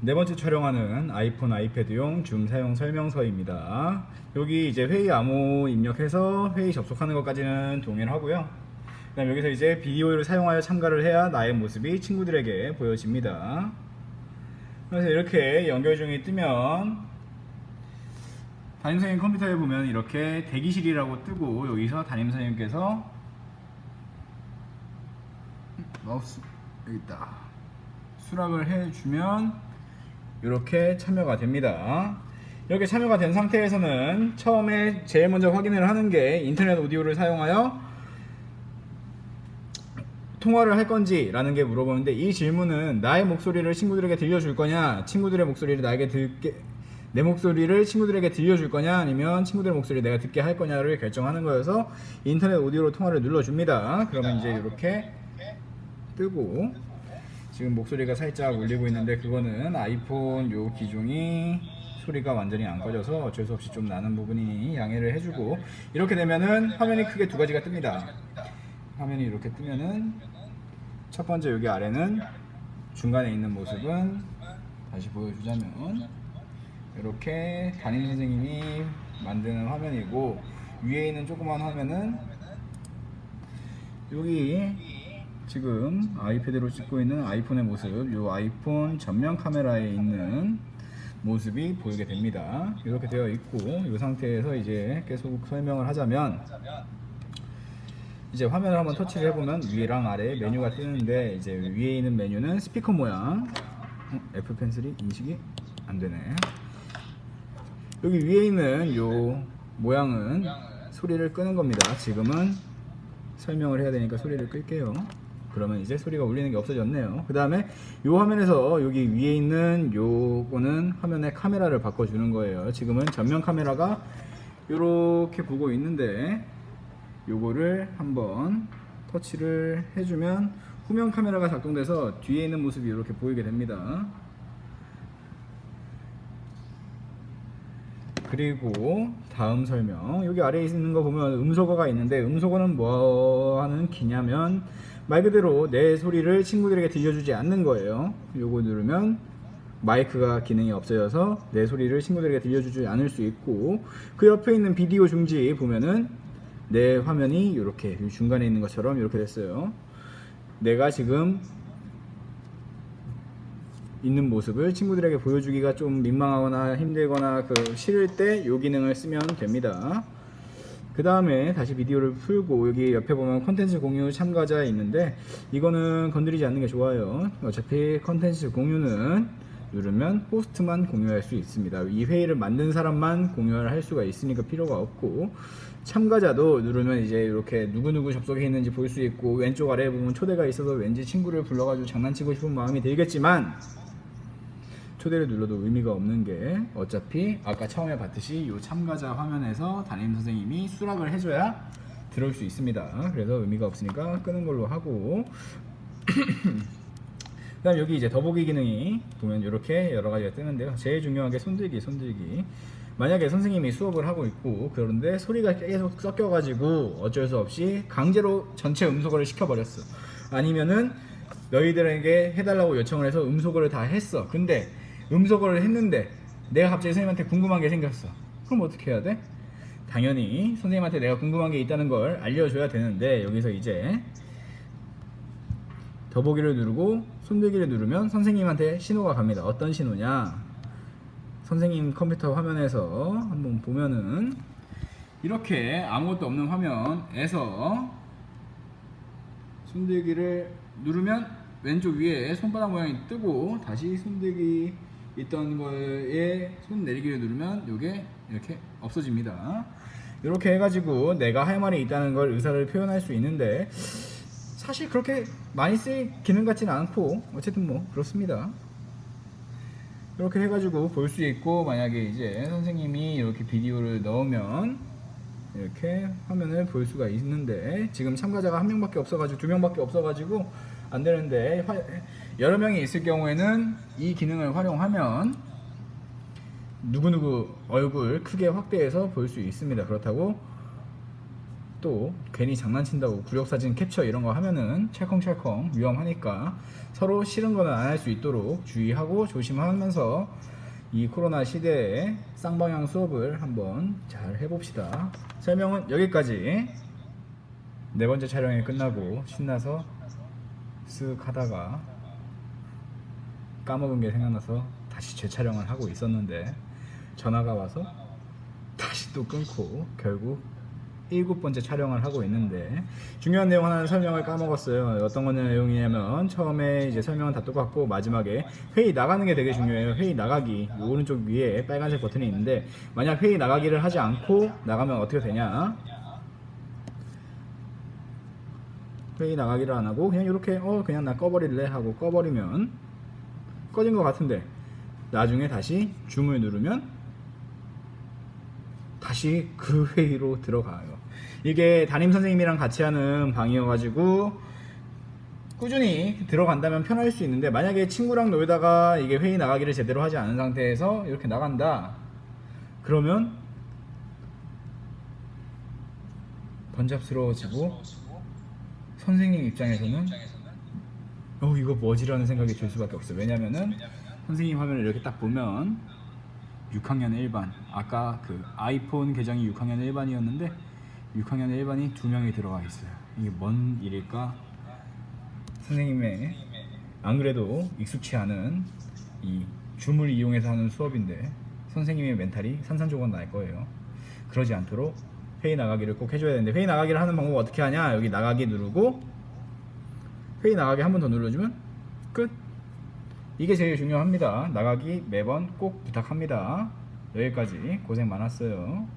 네 번째 촬영하는 아이폰, 아이패드용 줌 사용 설명서입니다. 여기 이제 회의 암호 입력해서 회의 접속하는 것까지는 동일하고요. 그다음 여기서 이제 비디오를 사용하여 참가를 해야 나의 모습이 친구들에게 보여집니다. 그래서 이렇게 연결 중이 뜨면 담임선생님 컴퓨터에 보면 이렇게 대기실이라고 뜨고 여기서 담임선생님께서 마우스 여기 있다 수락을 해주면 이렇게 참여가 됩니다. 이렇게 참여가 된 상태에서는 처음에 제일 먼저 확인을 하는 게 인터넷 오디오를 사용하여 통화를 할 건지 라는 게 물어보는데, 이 질문은 나의 목소리를 친구들에게 들려줄 거냐, 친구들의 목소리를 내 목소리를 친구들에게 들려줄 거냐, 아니면 친구들의 목소리를 내가 듣게 할 거냐를 결정하는 거여서 인터넷 오디오로 통화를 눌러줍니다. 그러면 이제 이렇게 뜨고, 지금 목소리가 살짝 울리고 있는데 그거는 아이폰 요 기종이 소리가 완전히 안 꺼져서 어쩔 수 없이 좀 나는 부분이 양해를 해주고, 이렇게 되면은 화면이 크게 두 가지가 뜹니다. 화면이 이렇게 뜨면은 첫 번째 여기 아래는 중간에 있는 모습은 다시 보여주자면 이렇게 담임 선생님이 만드는 화면이고, 위에 있는 조그만 화면은 여기 지금 아이패드로 찍고 있는 아이폰의 모습, 이 아이폰 전면 카메라에 있는 모습이 보이게 됩니다. 이렇게 되어 있고, 이 상태에서 이제 계속 설명을 하자면, 이제 화면을 한번 터치를 해보면 위랑 아래에 메뉴가 뜨는데, 이제 위에 있는 메뉴는 스피커 모양. 애플 펜슬이 인식이 안 되네. 여기 위에 있는 요 모양은 소리를 끄는 겁니다. 지금은 설명을 해야 되니까 소리를 끌게요. 그러면 이제 소리가 울리는 게 없어졌네요. 그 다음에 이 화면에서 여기 위에 있는 요거는 화면의 카메라를 바꿔주는 거예요. 지금은 전면 카메라가 이렇게 보고 있는데, 요거를 한번 터치를 해주면 후면 카메라가 작동돼서 뒤에 있는 모습이 이렇게 보이게 됩니다. 그리고 다음 설명, 여기 아래에 있는 거 보면 음소거가 있는데, 음소거는 뭐 하는 기냐면 말 그대로 내 소리를 친구들에게 들려주지 않는 거예요. 요거 누르면 마이크가 기능이 없어져서 내 소리를 친구들에게 들려주지 않을 수 있고, 그 옆에 있는 비디오 중지 보면은 내 화면이 이렇게 중간에 있는 것처럼 이렇게 됐어요. 내가 지금 있는 모습을 친구들에게 보여주기가 좀 민망하거나 힘들거나 싫을 때 이 기능을 쓰면 됩니다. 그 다음에 다시 비디오를 풀고 여기 옆에 보면 컨텐츠 공유 참가자 있는데, 이거는 건드리지 않는 게 좋아요. 어차피 컨텐츠 공유는 누르면 호스트만 공유할 수 있습니다. 이 회의를 만든 사람만 공유를 할 수가 있으니까 필요가 없고, 참가자도 누르면 이제 이렇게 누구누구 접속해 있는지 볼 수 있고, 왼쪽 아래에 보면 초대가 있어서 왠지 친구를 불러가지고 장난치고 싶은 마음이 들겠지만, 초대를 눌러도 의미가 없는 게 어차피 아까 처음에 봤듯이 이 참가자 화면에서 담임 선생님이 수락을 해줘야 들어올 수 있습니다. 그래서 의미가 없으니까 끄는 걸로 하고 그 다음 여기 이제 더보기 기능이 보면 이렇게 여러 가지가 뜨는데요. 제일 중요한 게 손들기. 만약에 선생님이 수업을 하고 있고 그런데 소리가 계속 섞여가지고 어쩔 수 없이 강제로 전체 음소거를 시켜버렸어. 아니면은 너희들에게 해달라고 요청을 해서 음소거를 다 했어. 근데 음소거를 했는데 내가 갑자기 선생님한테 궁금한 게 생겼어. 그럼 어떻게 해야 돼? 당연히 선생님한테 내가 궁금한 게 있다는 걸 알려줘야 되는데, 여기서 이제 더보기를 누르고 손들기를 누르면 선생님한테 신호가 갑니다. 어떤 신호냐? 선생님 컴퓨터 화면에서 한번 보면은 이렇게 아무것도 없는 화면에서 손들기를 누르면 왼쪽 위에 손바닥 모양이 뜨고, 다시 손들기 있던 거에 손 내리기를 누르면 이게 이렇게 없어집니다. 이렇게 해가지고 내가 할 말이 있다는 걸, 의사를 표현할 수 있는데, 사실 그렇게 많이 쓸 기능 같지는 않고 어쨌든 뭐 그렇습니다. 이렇게 해가지고 볼 수 있고, 만약에 이제 선생님이 이렇게 비디오를 넣으면 이렇게 화면을 볼 수가 있는데, 지금 참가자가 한 명밖에 없어가지고, 두 명밖에 없어가지고 안 되는데, 여러 명이 있을 경우에는 이 기능을 활용하면 누구누구 얼굴 크게 확대해서 볼 수 있습니다. 그렇다고 또 괜히 장난친다고 구력사진 캡처 이런 거 하면은 찰컹찰컹 위험하니까 서로 싫은 거는 안 할 수 있도록 주의하고 조심하면서 이 코로나 시대에 쌍방향 수업을 한번 잘 해봅시다. 설명은 여기까지. 네 번째 촬영이 끝나고 신나서 쓱 하다가 까먹은 게 생각나서 다시 재촬영을 하고 있었는데 전화가 와서 다시 또 끊고 결국 7번째 촬영을 하고 있는데 중요한 내용 하나는 설명을 까먹었어요. 어떤 거냐 내용이냐면 처음에 이제 설명은 다 똑같고 마지막에 회의 나가는 게 되게 중요해요. 회의 나가기 오른쪽 위에 빨간색 버튼이 있는데 만약 회의 나가기를 하지 않고 나가면 어떻게 되냐, 회의 나가기를 안 하고 그냥 이렇게 그냥 나 꺼버릴래 하고 꺼버리면 꺼진 것 같은데 나중에 다시 줌을 누르면 다시 그 회의로 들어가요. 이게 담임 선생님이랑 같이 하는 방이어가지고 꾸준히 들어간다면 편할 수 있는데 만약에 친구랑 놀다가 이게 회의 나가기를 제대로 하지 않은 상태에서 이렇게 나간다 그러면 번잡스러워지고 선생님 입장에서는 이거 뭐지라는 생각이 들 수밖에 없어요. 왜냐면은 선생님 화면을 이렇게 딱 보면 6학년 1반 아까 그 아이폰 계정이 6학년 1반이었는데 6학년 1반이 2명이 들어가 있어요. 이게 뭔 일일까? 선생님의 안 그래도 익숙치 않은 이 줌을 이용해서 하는 수업인데 선생님의 멘탈이 산산조각 날 거예요. 그러지 않도록 회의 나가기를 꼭 해줘야 되는데 회의 나가기를 하는 방법 어떻게 하냐, 여기 나가기 누르고 회의 나가기 한 번 더 눌러주면 끝. 이게 제일 중요합니다. 나가기 매번 꼭 부탁합니다. 여기까지 고생 많았어요.